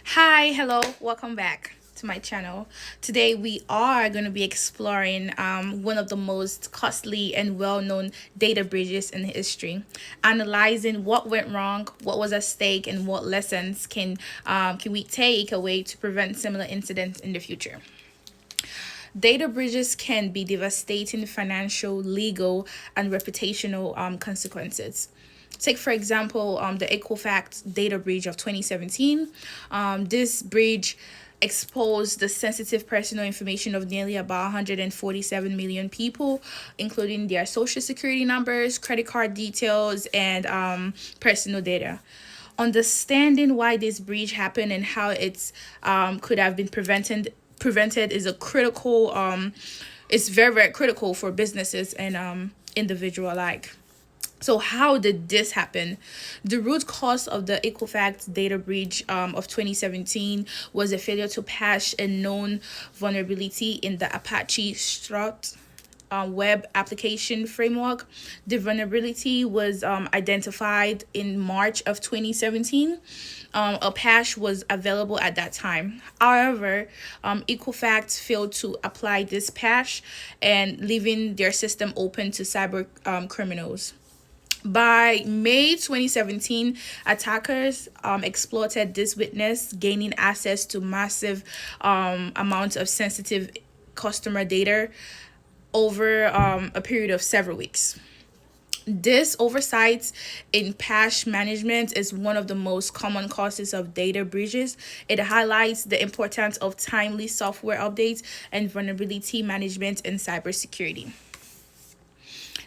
Hello, welcome back to my channel. Today we are going to be exploring one of the most costly and well-known data breaches in history, analyzing what went wrong, what was at stake, and what lessons can we take away to prevent similar incidents in the future. Data breaches can be devastating financial, legal, and reputational consequences. Take, for example, the Equifax data breach of 2017. This breach exposed the sensitive personal information of nearly about 147 million people, including their social security numbers, credit card details, and personal data. Understanding why this breach happened and how it's could have been prevented is a critical it's very critical for businesses and individual alike. So how did this happen? The root cause of the Equifax data breach of 2017 was a failure to patch a known vulnerability in the Apache Struct web application framework. The vulnerability was identified in March of 2017. A patch was available at that time. However, Equifax failed to apply this patch and leaving their system open to cyber criminals. By May 2017, attackers exploited this weakness, gaining access to massive amounts of sensitive customer data over a period of several weeks. This oversight in patch management is one of the most common causes of data breaches. It highlights the importance of timely software updates and vulnerability management in cybersecurity.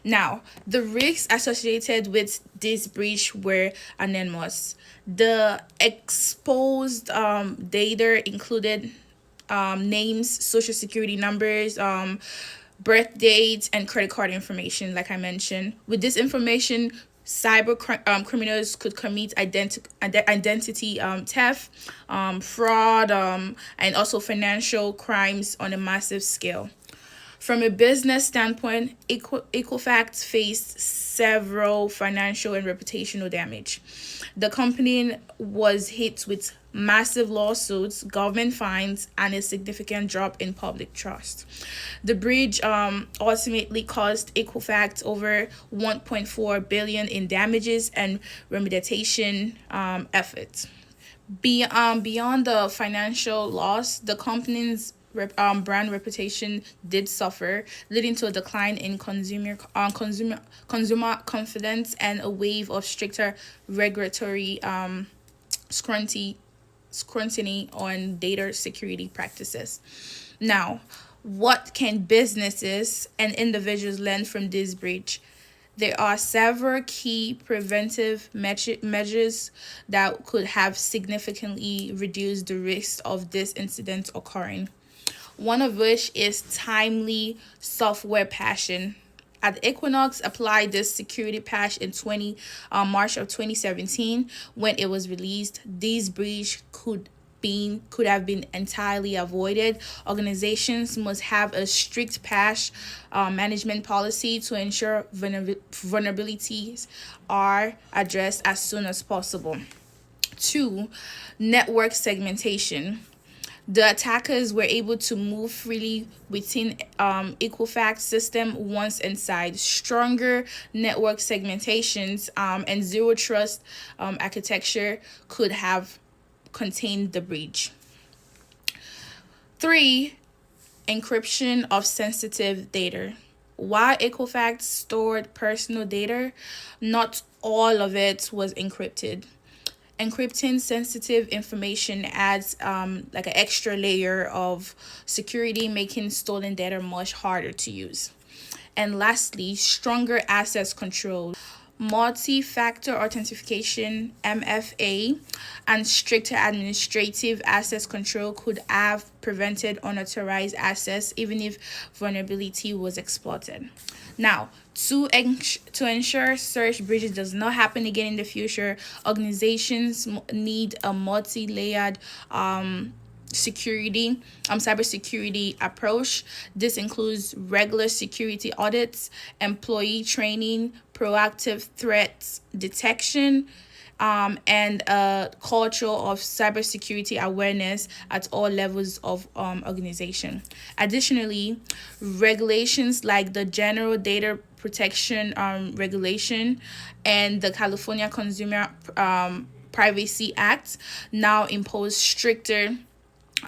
Now, the risks associated with this breach were anonymous. The exposed data included names, social security numbers, birth dates, and credit card information, like I mentioned. With this information, criminals could commit identity theft, fraud, and also financial crimes on a massive scale. From a business standpoint, Equifax faced several financial and reputational damage. The company was hit with massive lawsuits, government fines, and a significant drop in public trust. The breach ultimately cost Equifax over 1.4 billion in damages and remediation efforts. Beyond the financial loss, the company's brand reputation did suffer, leading to a decline in consumer confidence and a wave of stricter regulatory scrutiny scrutiny on data security practices. Now, what can businesses and individuals learn from this breach? There are several key preventive measures that could have significantly reduced the risk of this incident occurring. One of which is timely software patching. At Equinox applied this security patch in March of 2017 when it was released. These breach could have been entirely avoided. Organizations must have a strict patch management policy to ensure vulnerabilities are addressed as soon as possible. Two, network segmentation. The attackers were able to move freely within Equifax system once inside. Stronger network segmentations and zero trust architecture could have contained the breach. Three, encryption of sensitive data. While Equifax stored personal data, not all of it was encrypted. Encrypting sensitive information adds like an extra layer of security, making stolen data much harder to use. And lastly, stronger access control. Multi-factor authentication (MFA) and stricter administrative access control could have prevented unauthorized access even if vulnerability was exploited. Now, to ensure such breaches does not happen again in the future, organizations need a multi-layered cybersecurity approach. This includes regular security audits, employee training, proactive threats detection, and a culture of cybersecurity awareness at all levels of organization. Additionally, regulations like the General Data Protection Regulation and the California Consumer Privacy Act now impose stricter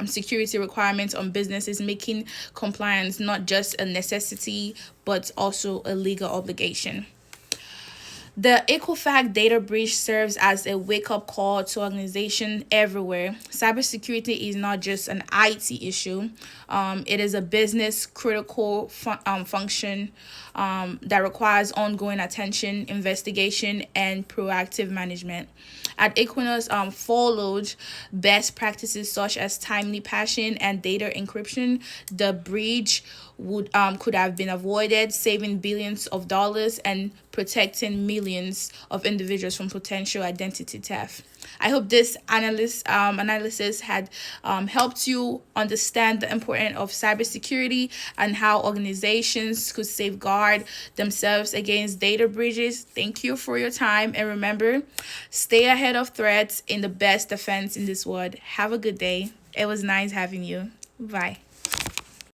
security requirements on businesses, making compliance not just a necessity but also a legal obligation. The Equifax data breach serves as a wake-up call to organizations everywhere. Cybersecurity is not just an IT issue; it is a business critical function that requires ongoing attention, investigation, and proactive management. At Equinox, followed best practices such as timely patching and data encryption. The breach would could have been avoided, saving billions of dollars and protecting millions of individuals from potential identity theft. I hope this analysis had helped you understand the importance of cybersecurity and how organizations could safeguard themselves against data breaches. Thank you for your time, and remember, stay ahead of threats in the best defense in this world. Have a good day. It was nice having you. Bye.